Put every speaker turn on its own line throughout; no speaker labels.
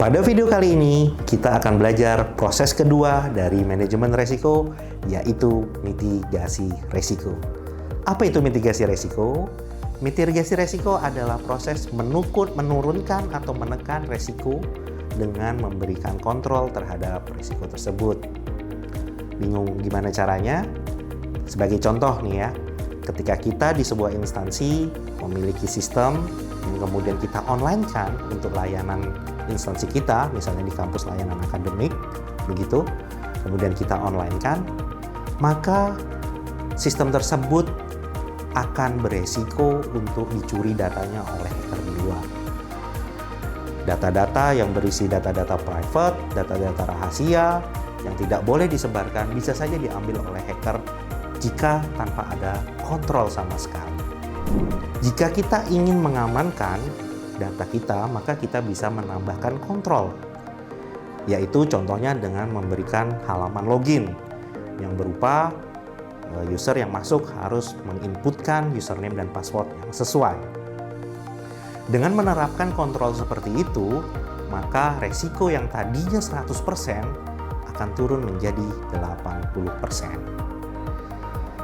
Pada video kali ini, kita akan belajar proses kedua dari manajemen resiko, yaitu mitigasi resiko. Apa itu mitigasi resiko? Mitigasi resiko adalah proses menurunkan atau menekan resiko dengan memberikan kontrol terhadap resiko tersebut. Bingung gimana caranya? Sebagai contoh nih ya, ketika kita di sebuah instansi memiliki sistem, yang kemudian kita online-kan untuk layanan instansi kita, misalnya di kampus layanan akademik, begitu, kemudian kita online-kan, maka sistem tersebut akan beresiko untuk dicuri datanya oleh hacker di luar. Data-data yang berisi data-data private, data-data rahasia, yang tidak boleh disebarkan, bisa saja diambil oleh hacker jika tanpa ada kontrol sama sekali. Jika kita ingin mengamankan data kita, maka kita bisa menambahkan kontrol, yaitu contohnya dengan memberikan halaman login yang berupa user yang masuk harus menginputkan username dan password yang sesuai. Dengan menerapkan kontrol seperti itu, maka resiko yang tadinya 100% akan turun menjadi 80%.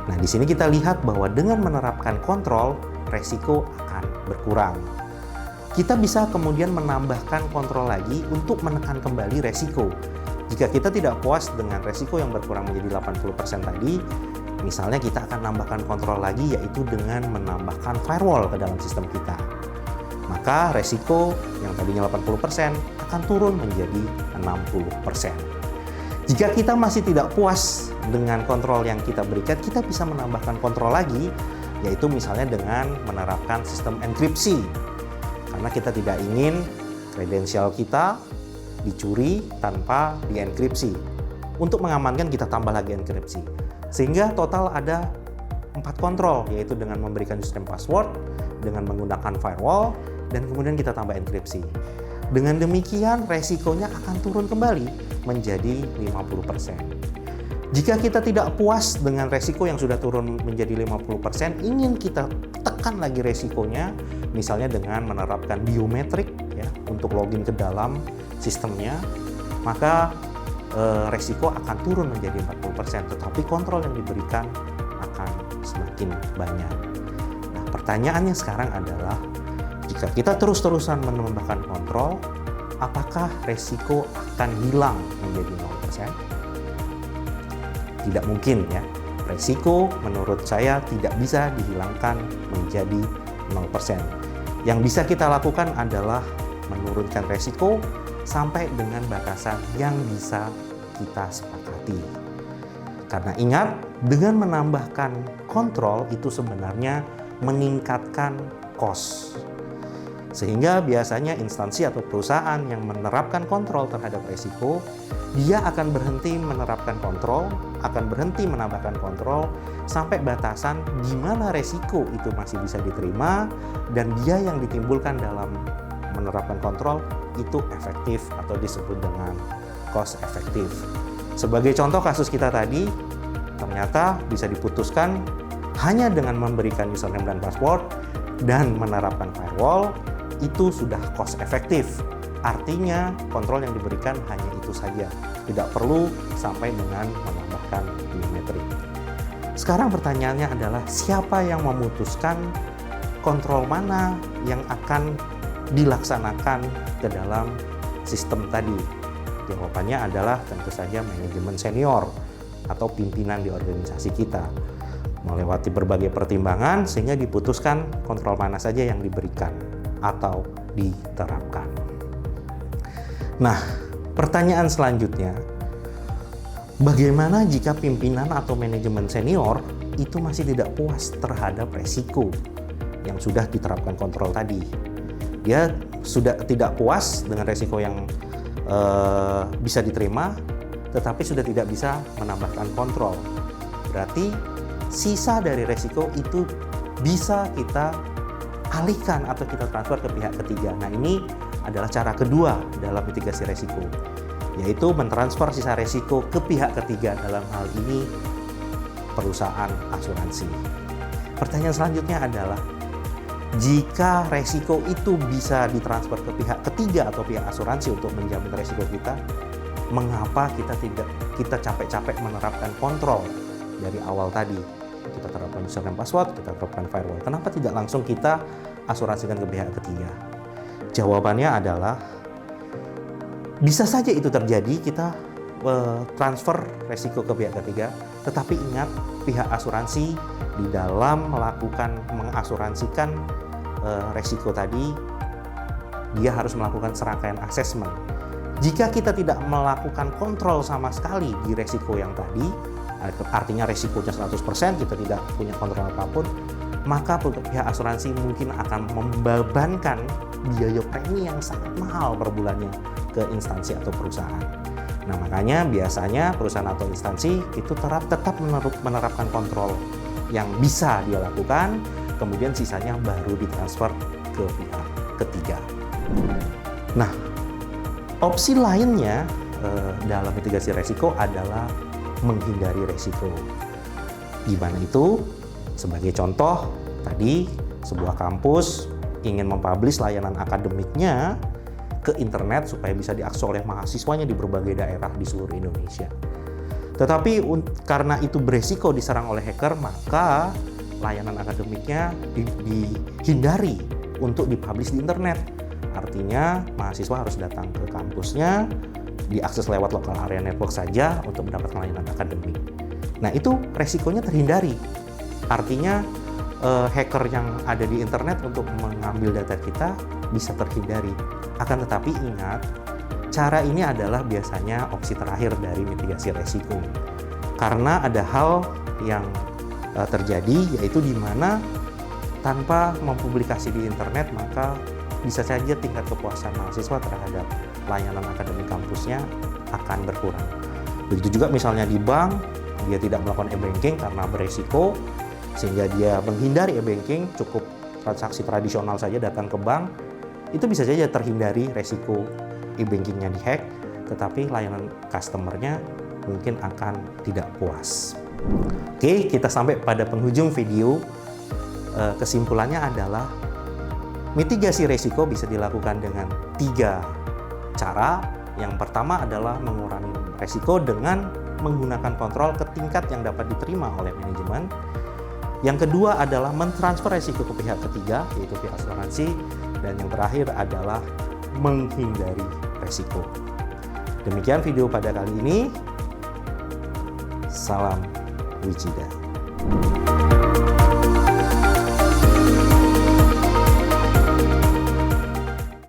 Nah, di sini kita lihat bahwa dengan menerapkan kontrol, resiko akan berkurang. Kita bisa kemudian menambahkan kontrol lagi untuk menekan kembali resiko. Jika kita tidak puas dengan resiko yang berkurang menjadi 80% tadi, misalnya kita akan nambahkan kontrol lagi, yaitu dengan menambahkan firewall ke dalam sistem kita. Maka resiko yang tadinya 80% akan turun menjadi 60%. Jika kita masih tidak puas dengan kontrol yang kita berikan, kita bisa menambahkan kontrol lagi, yaitu misalnya dengan menerapkan sistem enkripsi. Karena kita tidak ingin kredensial kita dicuri tanpa dienkripsi. Untuk mengamankan, kita tambah lagi enkripsi. Sehingga total ada 4 kontrol, yaitu dengan memberikan username password, dengan menggunakan firewall, dan kemudian kita tambah enkripsi. Dengan demikian, resikonya akan turun kembali menjadi 50%. Jika kita tidak puas dengan resiko yang sudah turun menjadi 50%, ingin kita tekan lagi resikonya, misalnya dengan menerapkan biometrik ya, untuk login ke dalam sistemnya, maka resiko akan turun menjadi 40%, tetapi kontrol yang diberikan akan semakin banyak. Nah, pertanyaannya sekarang adalah, jika kita terus-terusan menambahkan kontrol, apakah resiko akan hilang menjadi 0%? Tidak mungkin ya. Resiko menurut saya tidak bisa dihilangkan menjadi 0%. Yang bisa kita lakukan adalah menurunkan resiko sampai dengan batasan yang bisa kita sepakati. Karena ingat, dengan menambahkan kontrol itu sebenarnya meningkatkan cost. Sehingga biasanya instansi atau perusahaan yang menerapkan kontrol terhadap resiko, dia akan berhenti menerapkan kontrol, akan berhenti menambahkan kontrol, sampai batasan di mana resiko itu masih bisa diterima, dan dia yang ditimbulkan dalam menerapkan kontrol itu efektif atau disebut dengan cost efektif. Sebagai contoh kasus kita tadi, ternyata bisa diputuskan hanya dengan memberikan username dan password dan menerapkan firewall, itu sudah cost efektif. Artinya kontrol yang diberikan hanya itu saja, tidak perlu sampai dengan menambahkan biometrik. Sekarang pertanyaannya adalah, siapa yang memutuskan kontrol mana yang akan dilaksanakan ke dalam sistem tadi? Jawabannya adalah tentu saja manajemen senior atau pimpinan di organisasi kita. Melewati berbagai pertimbangan sehingga diputuskan kontrol mana saja yang diberikan atau diterapkan. Nah, pertanyaan selanjutnya, bagaimana jika pimpinan atau manajemen senior itu masih tidak puas terhadap resiko yang sudah diterapkan kontrol tadi? Dia sudah tidak puas dengan resiko yang bisa diterima, tetapi sudah tidak bisa menambahkan kontrol. Berarti sisa dari resiko itu bisa kita alihkan atau kita transfer ke pihak ketiga. Nah, ini adalah cara kedua dalam mitigasi resiko, yaitu mentransfer sisa resiko ke pihak ketiga, dalam hal ini perusahaan asuransi. Pertanyaan selanjutnya adalah, Jika resiko itu bisa ditransfer ke pihak ketiga atau pihak asuransi untuk menjamin resiko kita, mengapa kita capek-capek menerapkan kontrol dari awal tadi? Kita terapkan username password, kita terapkan firewall. Kenapa tidak langsung kita asuransikan ke pihak ketiga? Jawabannya adalah bisa saja itu terjadi, kita transfer resiko ke pihak ketiga, tetapi ingat, pihak asuransi di dalam mengasuransikan resiko tadi, dia harus melakukan serangkaian asesmen. Jika kita tidak melakukan kontrol sama sekali di resiko yang tadi, artinya resikonya 100%, kita tidak punya kontrol apapun, maka pihak asuransi mungkin akan membebankan biaya premi yang sangat mahal per bulannya ke instansi atau perusahaan. Nah, makanya biasanya perusahaan atau instansi itu tetap menerapkan kontrol yang bisa dia lakukan, kemudian sisanya baru ditransfer ke pihak ketiga. Nah, opsi lainnya dalam mitigasi resiko adalah menghindari resiko. Gimana itu? Sebagai contoh, tadi sebuah kampus ingin mempublish layanan akademiknya ke internet supaya bisa diakses oleh mahasiswanya di berbagai daerah di seluruh Indonesia. Tetapi karena itu beresiko diserang oleh hacker, maka layanan akademiknya dihindari untuk dipublish di internet. Artinya mahasiswa harus datang ke kampusnya, diakses lewat local area network saja untuk mendapatkan layanan akademik. Nah, itu resikonya terhindari. Artinya hacker yang ada di internet untuk mengambil data kita bisa terhindari. Akan tetapi ingat, cara ini adalah biasanya opsi terakhir dari mitigasi resiko. Karena ada hal yang terjadi, yaitu di mana tanpa mempublikasi di internet, maka bisa saja tingkat kepuasan mahasiswa terhadap layanan akademik kampusnya akan berkurang. Begitu juga misalnya di bank, dia tidak melakukan e-banking karena beresiko, sehingga dia menghindari e-banking, cukup transaksi tradisional saja datang ke bank, itu bisa saja terhindari resiko e-bankingnya dihack, tetapi layanan customer-nya mungkin akan tidak puas. Oke, kita sampai pada penghujung video. Kesimpulannya adalah mitigasi resiko bisa dilakukan dengan 3 cara. Yang pertama adalah mengurangi resiko dengan menggunakan kontrol ke tingkat yang dapat diterima oleh manajemen. Yang kedua adalah mentransfer resiko ke pihak ketiga, yaitu pihak asuransi. Dan yang terakhir adalah menghindari resiko. Demikian video pada kali ini. Salam Wijida.